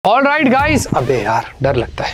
All right guys, अबे यार डर लगता है।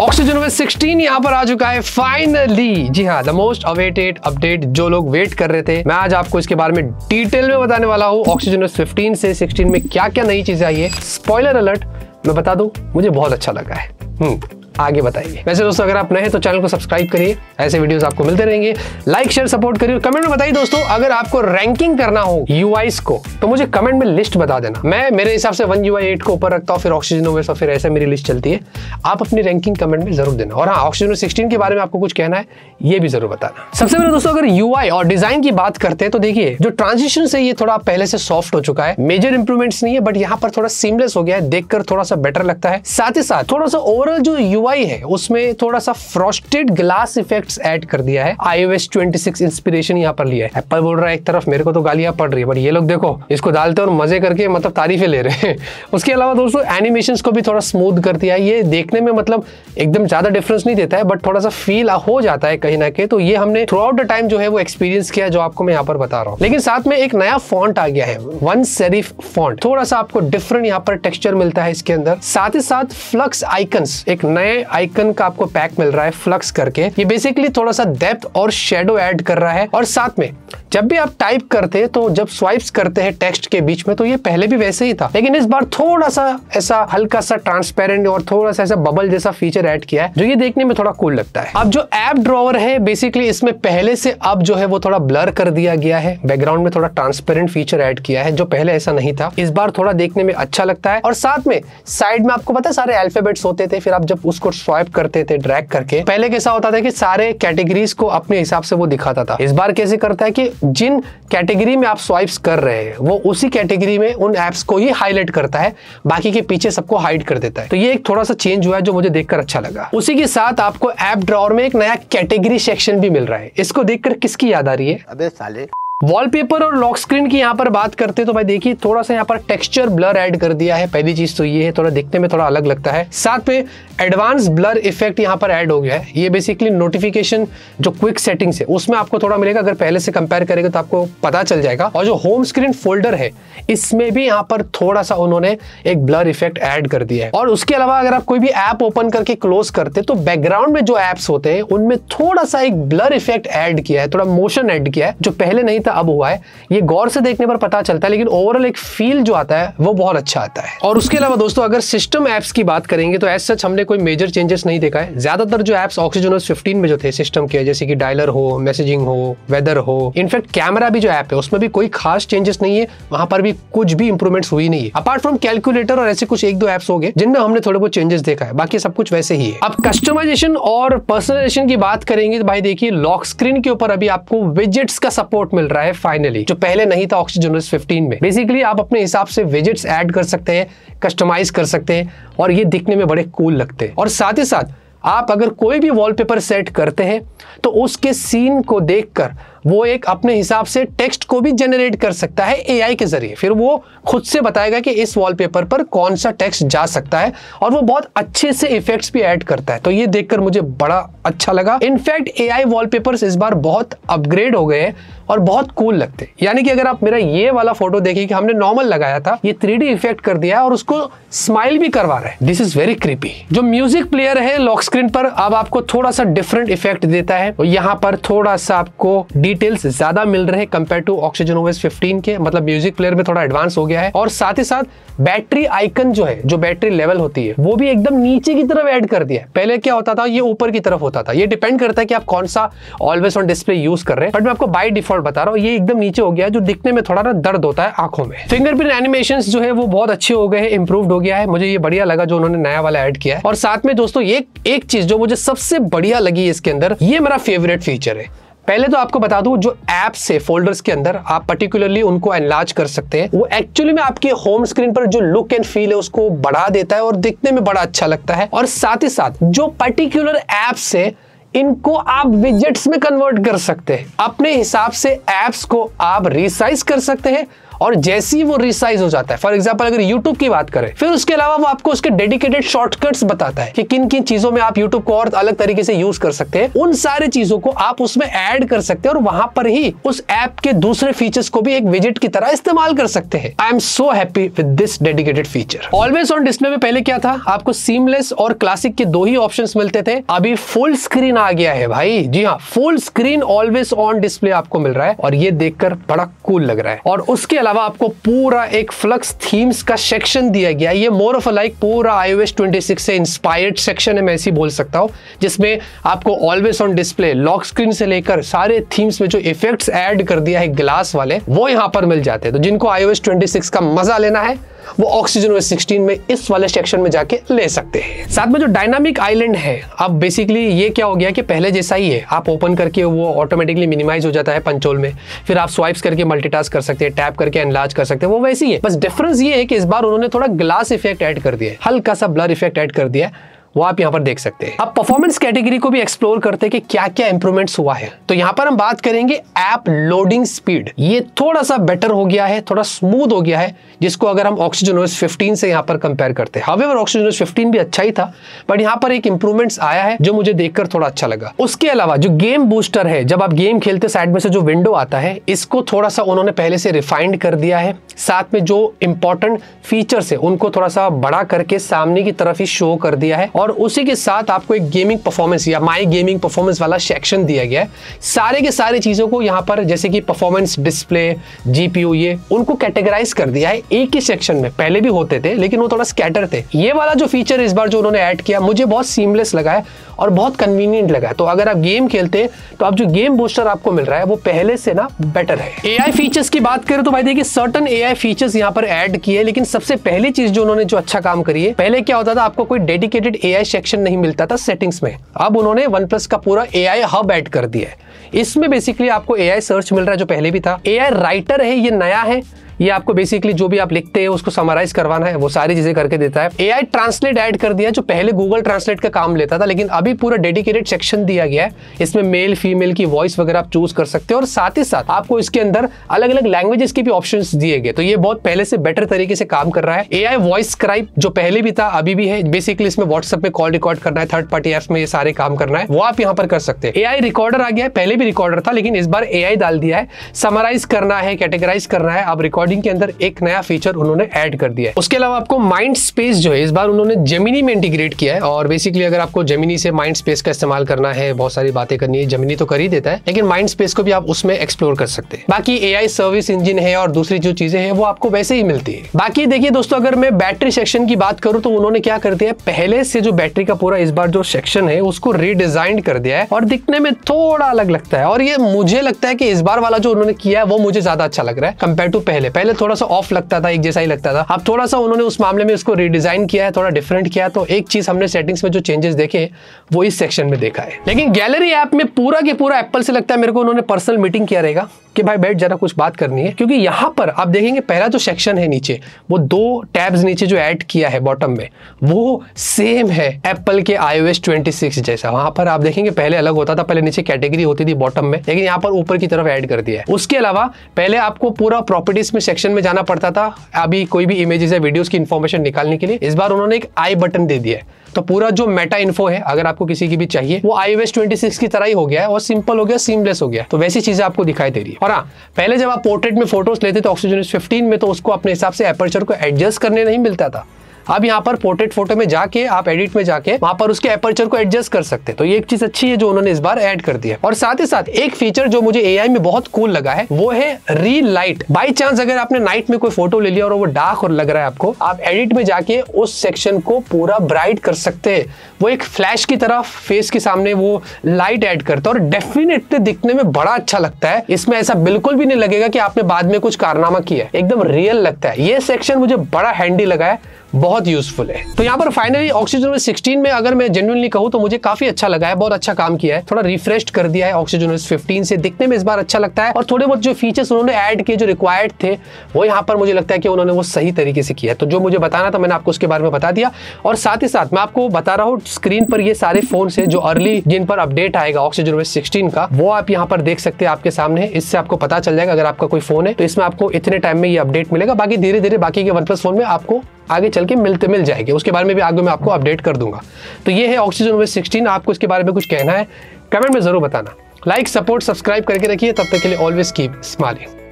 ऑक्सीजनोस 16 यहाँ पर आ चुका है फाइनली। जी हाँ, द मोस्ट अवेटेड अपडेट जो लोग वेट कर रहे थे, मैं आज आपको इसके बारे में डिटेल में बताने वाला हूँ। ऑक्सीजनोस 15 से 16 में क्या क्या नई चीजें आई है। स्पॉइलर अलर्ट, मैं बता दूं, मुझे बहुत अच्छा लगा है। आगे बताइए। वैसे दोस्तों, अगर आप नए हैं तो चैनल को सब्सक्राइब करिए, ऐसे वीडियोस आपको मिलते रहेंगे। लाइक शेयर सपोर्ट करिए। कमेंट में बताइए दोस्तों, अगर आपको रैंकिंग करना हो यूआईस को तो मुझे कमेंट में लिस्ट बता देना। मैं मेरे हिसाब से 1 UI 8 को ऊपर रखता हूँ, फिर ऑक्सीजनोस और फिर ऐसे मेरी लिस्ट चलती है। आप अपनी रैंकिंग कमेंट में जरूर देना। और हाँ, ऑक्सीजनोस 16 के बारे में आपको कुछ कहना है ये भी जरूर बताना। सबसे पहले दोस्तों, अगर यूआई और डिजाइन की बात करते हैं तो देखिए, जो ट्रांजिशन है ये थोड़ा पहले से सॉफ्ट हो चुका है। मेजर इंप्रूवमेंट्स नहीं है, बट यहाँ पर थोड़ा सीमलेस हो गया है, देखकर थोड़ा सा बेटर लगता है। साथ ही साथ थोड़ा सा ओवरऑल जो यूआई है उसमें थोड़ा सा फ्रॉस्टेड ग्लास इफेक्ट्स ऐड कर दिया है। iOS 26 इंस्पिरेशन यहाँ पर लिया है। एप्पल बोल रहा है एक तरफ, मेरे को तो गालियां पड़ रही है, बट ये लोग देखो इसको डालते और मजे करके मतलब तारीफें ले रहे हैं। उसके अलावा दोस्तों, एनिमेशंस को भी थोड़ा स्मूथ कर दिया है। ये देखने में मतलब एकदम ज्यादा डिफरेंस नहीं देता है, बट थोड़ा सा फील हो जाता है कहीं ना कहीं। तो ये हमने थ्रू आउट द टाइम जो है वो एक्सपीरियंस किया, जो आपको मैं यहाँ पर बता रहा हूँ। लेकिन साथ में एक नया फॉन्ट आ गया है, वन सेरिफ फॉन्ट। थोड़ा सा आपको डिफरेंट यहाँ पर टेक्सचर मिलता है इसके अंदर। साथ ही साथ फ्लक्स आइकन्स, एक नए आइकन का आपको पैक मिल रहा है फ्लक्स करके। ये बेसिकली थोड़ा सा डेप्थ और शेडो ऐड कर रहा है। और साथ में जब भी आप टाइप करते हैं तो जब स्वाइप्स करते हैं टेक्स्ट के बीच में, तो ये पहले भी वैसे ही था, लेकिन इस बार थोड़ा सा ऐसा हल्का सा ट्रांसपेरेंट और थोड़ा सा ऐसा बबल जैसा फीचर ऐड किया है, जो ये देखने में थोड़ा कूल लगता है। अब जो ऐप ड्रॉवर है बेसिकली इसमें पहले से अब जो है वो थोड़ा ब्लर कर दिया गया है। बैकग्राउंड में थोड़ा ट्रांसपेरेंट फीचर ऐड किया है, जो पहले ऐसा नहीं था। इस बार थोड़ा देखने में अच्छा लगता है। और साथ में साइड में आपको पता है सारे अल्फाबेट्स होते थे, फिर आप जब उसको स्वाइप करते थे ड्रैग करके, पहले कैसा होता था कि सारे कैटेगरीज को अपने हिसाब से वो दिखाता था। इस बार कैसे करता है कि जिन कैटेगरी में आप स्वाइप्स कर रहे हैं वो उसी कैटेगरी में उन एप्स को ही हाईलाइट करता है, बाकी के पीछे सबको हाइड कर देता है। तो ये एक थोड़ा सा चेंज हुआ है, जो मुझे देखकर अच्छा लगा। उसी के साथ आपको ऐप ड्रॉवर में एक नया कैटेगरी सेक्शन भी मिल रहा है। इसको देखकर किसकी याद आ रही है? अबे साले। वॉलपेपर और लॉक स्क्रीन की यहाँ पर बात करते हैं तो भाई देखिए, थोड़ा सा यहाँ पर टेक्सचर ब्लर ऐड कर दिया है। पहली चीज तो ये है, थोड़ा दिखने में थोड़ा अलग लगता है। साथ में एडवांस ब्लर इफेक्ट यहाँ पर ऐड हो गया है। ये बेसिकली नोटिफिकेशन जो क्विक सेटिंग्स है उसमें आपको थोड़ा मिलेगा। अगर पहले से कंपेयर करेंगे तो आपको पता चल जाएगा। और जो होम स्क्रीन फोल्डर है इसमें भी यहाँ पर थोड़ा सा उन्होंने एक ब्लर इफेक्ट ऐड कर दिया है। और उसके अलावा अगर आप कोई भी ऐप ओपन करके क्लोज करते तो बैकग्राउंड में जो एप्स होते हैं उनमें थोड़ा सा एक ब्लर इफेक्ट ऐड किया है, थोड़ा मोशन ऐड किया है, जो पहले नहीं था अब हुआ है। ये गौर से देखने पर पता चलता है, लेकिन ओवरऑल एक फील जो आता है वो बहुत अच्छा आता है। और उसके अलावा दोस्तों, अगर सिस्टम एप्स की बात करेंगे तो एज सच हमने कोई मेजर चेंजेस नहीं देखा है। ज्यादातर जो एप्स ऑक्सीजनोस 15 में जो थे सिस्टम के, जैसे कि डायलर हो, मैसेजिंग हो, वेदर हो, इनफैक्ट कैमरा भी जो ऐप है उसमें भी कोई खास चेंजेस नहीं है। वहां पर भी कुछ भी इंप्रूवमेंट्स हुई नहीं है, अपार्ट फ्रॉम कैलकुलेटर और ऐसे कुछ 1-2 एप्स हो गए जिनमें हमने थोड़े बहुत चेंजेस देखा है। बाकी सब कुछ वैसे ही है। अब कस्टमाइजेशन और पर्सनलाइजेशन की बात करेंगे तो भाई देखिए, लॉक स्क्रीन के ऊपर अभी आपको विजेट्स का सपोर्ट मिल रहा है फाइनली, जो पहले नहीं था ऑक्सीजनोस 15 में। बेसिकली आप अपने हिसाब से विजेट्स ऐड कर सकते हैं, कस्टमाइज कर सकते हैं, और ये दिखने में बड़े कूल लगते हैं। और साथ ही साथ आप अगर कोई भी वॉलपेपर सेट करते हैं तो उसके सीन को देखकर वो एक अपने हिसाब से टेक्स्ट को भी जनरेट कर सकता है एआई के जरिए। फिर वो खुद से बताएगा कि इस वॉलपेपर पर कौन सा टेक्स्ट जा सकता है, और वो बहुत अच्छे से इफेक्ट्स भी ऐड करता है। तो ये देखकर मुझे बड़ा अच्छा लगा। इनफैक्ट एआई वॉलपेपर्स इस बार बहुत अपग्रेड हो गए हैं और बहुत कूल लगते हैं। यानी कि अगर आप मेरा ये वाला फोटो देखिए कि हमने नॉर्मल लगाया था, ये 3D इफेक्ट कर दिया है और उसको स्माइल भी करवा रहा है। This is very creepy. जो म्यूजिक प्लेयर है लॉक स्क्रीन पर अब आपको थोड़ा सा डिफरेंट इफेक्ट देता है। यहाँ पर थोड़ा सा आपको डिटेल्स ज्यादा मिल रहे हैं कंपेयर टू ऑक्सीजनोस 15 के, मतलब म्यूजिक प्लेयर में थोड़ा एडवांस हो गया है। और साथ ही साथ बैटरी आइकन जो है, जो बैटरी लेवल होती है, वो भी एकदम नीचे की तरफ ऐड कर दिया है। पहले क्या होता था, ये ऊपर की तरफ होता था। ये डिपेंड करता है कि आप कौन सा ऑलवेज ऑन डिस्प्ले यूज कर रहे हैं, बट मैं आपको बाय डिफॉल्ट बता रहा हूँ, ये एकदम नीचे हो गया है, जो दिखने में थोड़ा ना दर्द होता है आंखों में। फिंगरप्रिंट एनिमेशंस जो है वो बहुत अच्छे हो गए हैं, इंप्रूव्ड हो गया है। मुझे ये बढ़िया लगा जो उन्होंने नया वाला ऐड किया है। और साथ में दोस्तों, एक चीज जो मुझे सबसे बढ़िया लगी इसके अंदर, ये मेरा फेवरेट फीचर है। पहले तो आपको बता दूं, जो ऐप्स है फोल्डर्स के अंदर आप पर्टिकुलरली उनको एनलार्ज कर सकते हैं। वो एक्चुअली में आपके होम स्क्रीन पर जो लुक एंड फील है उसको बढ़ा देता है और दिखने में बड़ा अच्छा लगता है। और साथ ही साथ जो पर्टिकुलर ऐप्स है इनको आप विजेट्स में कन्वर्ट कर सकते हैं। अपने हिसाब से ऐप्स को आप रिसाइज कर सकते हैं और जैसे ही वो रिसाइज हो जाता है, फॉर एग्जांपल अगर YouTube की बात करें, फिर उसके अलावा वो आपको उसके डेडिकेटेड शॉर्टकट्स बताता है कि किन किन चीजों में आप YouTube को और अलग तरीके से यूज कर सकते हैं। उन सारी चीजों को आप उसमें ऐड कर सकते हैं और वहां पर ही उस ऐप के दूसरे फीचर्स को भी एक विजेट की तरह इस्तेमाल कर सकते हैं। I am so happy with this dedicated feature. Always on display में पहले क्या था, आपको सीमलेस और क्लासिक के दो ही ऑप्शंस मिलते थे, अभी फुल स्क्रीन आ गया है भाई। जी हाँ, full screen always on display आपको मिल रहा है और ये देखकर बड़ा कूल लग रहा है। और उसके अलावा आपको पूरा एक फ्लक्स थीम्स का सेक्शन दिया गया। ये मोर ऑफ लाइक पूरा iOS 26 से इंस्पायर्ड सेक्शन है, मैं ऐसी बोल सकता हूं, जिसमें आपको always on display, lock screen से लेकर सारे थीम्स में जो इफेक्ट्स ऐड कर दिया है ग्लास वाले, वो यहां पर मिल जाते हैं। तो जिनको iOS 26 का मजा लेना है वो ऑक्सीजनOS 16 में इस वाले सेक्शन में जाके ले सकते हैं। साथ में जो डायनामिक आइलैंड है, अब बेसिकली ये क्या हो गया कि पहले जैसा ही है, आप ओपन करके वो ऑटोमेटिकली मिनिमाइज हो जाता है पंचोल में, फिर आप स्वाइप्स करके मल्टीटास्क कर सकते हैं, टैप करके एनलार्ज कर सकते हैं, वो वैसी है। बस डिफरेंस ये है कि इस बार उन्होंने थोड़ा ग्लास इफेक्ट ऐड कर दिया है, हल्का सा ब्लर इफेक्ट ऐड कर दिया है, वो आप यहाँ पर देख सकते हैं। अब परफॉर्मेंस कैटेगरी को भी एक्सप्लोर करते हैं कि क्या क्या इंप्रूवमेंट्स हुआ है। तो यहाँ पर हम बात करेंगे ऐप लोडिंग स्पीड। ये थोड़ा सा बेटर हो गया है, थोड़ा स्मूथ हो गया है, जिसको अगर हम ऑक्सीजनOS 15 से यहाँ पर कंपेयर करते हैं। हावेवर ऑक्सीजनOS 15 भी अच्छा ही था, बट यहाँ पर एक इंप्रूवमेंट्स आया है जो मुझे देखकर थोड़ा अच्छा लगा। उसके अलावा जो गेम बूस्टर है, जब आप गेम खेलते साइड में से जो विंडो आता है, इसको थोड़ा सा उन्होंने पहले से रिफाइंड कर दिया है। साथ में जो इंपॉर्टेंट फीचर्स है उनको थोड़ा सा बड़ा करके सामने की तरफ ही शो कर दिया है और उसी के साथ आपको एक गेमिंग परफॉर्मेंस या माई गेमिंग परफॉर्मेंस वाला सेक्शन दिया गया है। सारे के सारे चीजों को यहाँ पर, जैसे कि परफॉर्मेंस, डिस्प्ले, जीपीयू, ये उनको कैटेगराइज कर दिया है एक ही सेक्शन में। पहले भी होते थे लेकिन वो थोड़ा स्कैटर थे। ये वाला जो फीचर इस बार जो उन्होंने ऐड किया, मुझे बहुत सीमलेस लगा है और बहुत कन्वीनियंट लगा है। तो अगर आप गेम खेलते हैं तो आप जो गेम बूस्टर आपको मिल रहा है वो पहले से ना बेटर है। एआई फीचर्स की बात करें तो भाई देखिए, सर्टेन एआई फीचर्स यहाँ पर ऐड किए, लेकिन सबसे पहली चीज जो उन्होंने जो अच्छा काम करी है, पहले क्या होता था, आपको कोई डेडिकेटेड एआई सेक्शन नहीं मिलता था सेटिंग्स में। अब उन्होंने OnePlus का पूरा एआई हब ऐड कर दिया है। इसमें बेसिकली आपको एआई सर्च मिल रहा है जो पहले भी था। एआई राइटर है, ये नया है, ये आपको बेसिकली जो भी आप लिखते हैं उसको समराइज करवाना है, वो सारी चीजें करके देता है। एआई ट्रांसलेट ऐड कर दिया, जो पहले गूगल ट्रांसलेट का काम लेता था, लेकिन अभी पूरा डेडिकेटेड सेक्शन दिया गया है। इसमें मेल फीमेल की वॉइस वगैरह आप चूज कर सकते हैं और साथ ही साथ आपको इसके अंदर अलग अलग लैंग्वेजेस के भी ऑप्शंस दिए गए। तो ये बहुत पहले से बेटर तरीके से काम कर रहा है। एआई वॉइस स्क्राइब जो पहले भी था अभी भी है, बेसिकली इसमें व्हाट्सएप में कॉल रिकॉर्ड करना है, थर्ड पार्टी एप्स में ये सारे काम करना है, वो आप यहाँ पर कर सकते हैं। एआई रिकॉर्डर आ गया है, पहले भी रिकॉर्डर था लेकिन इस बार एआई डाल दिया है। समराइज करना है, कैटेगराइज करना है, अब रिकॉर्डिंग के अंदर एक नया फीचर उन्होंने ऐड कर दिया है। उसके अलावा आपको माइंड स्पेस जो है इस बार उन्होंने जेमिनी में इंटीग्रेट किया है और बेसिकली अगर आपको जेमिनी से माइंड स्पेस का इस्तेमाल करना है, बहुत सारी बातें करनी है, जेमिनी तो कर ही देता है, लेकिन माइंड स्पेस को भी आप उसमें एक्सप्लोर कर सकते हैं। बाकी एआई सर्विस इंजन है और दूसरी जो चीजें हैं वो आपको वैसे ही मिलती है। बाकी देखिए दोस्तों, अगर मैं बैटरी सेक्शन की बात करूं तो उन्होंने क्या कर दिया है, पहले से जो बैटरी का पूरा इस बार जो सेक्शन है उसको रीडिजाइन कर दिया है और दिखने में थोड़ा अलग लगता है। और ये मुझे लगता है कि इस बार वाला जो उन्होंने किया है वो मुझे ज्यादा अच्छा लग रहा है कंपेयर टू पहले। पहले थोड़ा सा ऑफ लगता था, एक जैसा ही लगता था। अब थोड़ा सा उन्होंने उस मामले में उसको रीडिजाइन किया है, थोड़ा डिफरेंट किया है। तो एक चीज हमने सेटिंग्स में जो चेंजेस देखे वो इस सेक्शन में देखा है। लेकिन गैलरी ऐप में पूरा के पूरा एप्पल से लगता है मेरे को उन्होंने पर्सनल मीटिंग किया रहेगा कि भाई बैठ जरा कुछ बात करनी है, क्योंकि यहाँ पर आप देखेंगे पहला जो सेक्शन है नीचे, वो दो टैब्स नीचे जो ऐड किया है बॉटम में, वो सेम है एप्पल के iOS 26 जैसा। वहां पर आप देखेंगे पहले अलग होता था, पहले नीचे कैटेगरी होती थी बॉटम में, लेकिन यहाँ पर ऊपर की तरफ ऐड कर दिया है। उसके अलावा पहले आपको पूरा प्रॉपर्टीज में सेक्शन में जाना पड़ता था, अभी कोई भी इमेजेस या वीडियोस की इंफॉर्मेशन निकालने के लिए इस बार उन्होंने एक आई बटन दे दिया है। तो पूरा जो मेटा इन्फो है अगर आपको किसी की भी चाहिए वो iOS 26 की तरह ही हो गया है और सिंपल हो गया, सीमलेस हो गया। तो वैसी चीजें आपको दिखाई दे रही है। और हाँ, पहले जब आप पोर्ट्रेट में फोटोज लेते थे ऑक्सीजनOS 15 में, तो उसको अपने हिसाब से एपर्चर को एडजस्ट करने नहीं मिलता था। अब यहाँ पर पोर्ट्रेट फोटो में जाके आप एडिट में जाके वहां पर उसके एपर्चर को एडजस्ट कर सकते हैं। तो ये एक चीज अच्छी है जो उन्होंने इस बार ऐड कर दिया है। और साथ ही साथ एक फीचर जो मुझे एआई में बहुत कूल लगा है वो है रील लाइट। बाई चांस अगर आपने नाइट में कोई फोटो ले लिया और वो डार्क और लग रहा है आपको, आप एडिट में जाके उस सेक्शन को पूरा ब्राइट कर सकते हैं। वो एक फ्लैश की तरह फेस के सामने वो लाइट ऐड करता है और डेफिनेटली दिखने में बड़ा अच्छा लगता है। इसमें ऐसा बिल्कुल भी नहीं लगेगा कि आपने बाद में कुछ कारनामा किया है, एकदम रियल लगता है। ये सेक्शन मुझे बड़ा हैंडी लगा है, बहुत यूजफुल है। तो यहाँ पर फाइनली ऑक्सीजन 16 में अगर मैं जेन्युइनली कहूँ तो मुझे काफी अच्छा लगा है, बहुत अच्छा काम किया है, थोड़ा रिफ्रेश कर दिया है ऑक्सीजन 15 से, दिखने में इस बार अच्छा लगता है। और थोड़े बहुत जो फीचर्स उन्होंने ऐड किए जो रिक्वायर्ड थे वो यहाँ पर मुझे लगता है कि उन्होंने वो सही तरीके से किया है। तो जो मुझे बताना था मैंने आपको उसके बारे में बता दिया। और साथ ही साथ मैं आपको बता रहा हूँ स्क्रीन पर ये सारे फोन है जो अर्ली जिन पर अपडेट आएगा ऑक्सीजन 16 का, वो आप यहाँ पर देख सकते हैं आपके सामने। इससे आपको पता चल जाएगा अगर आपका कोई फोन है तो इसमें आपको इतने टाइम में ये अपडेट मिलेगा। बाकी धीरे धीरे बाकी के OnePlus फोन में आपको आगे चल के मिल जाएगी, उसके बारे में भी आगे मैं आपको अपडेट कर दूंगा। तो ये है ऑक्सीजन 16। आपको इसके बारे में कुछ कहना है कमेंट में जरूर बताना। लाइक, सपोर्ट, सब्सक्राइब करके रखिए। तब तक के लिए ऑलवेज कीप स्माइलिंग।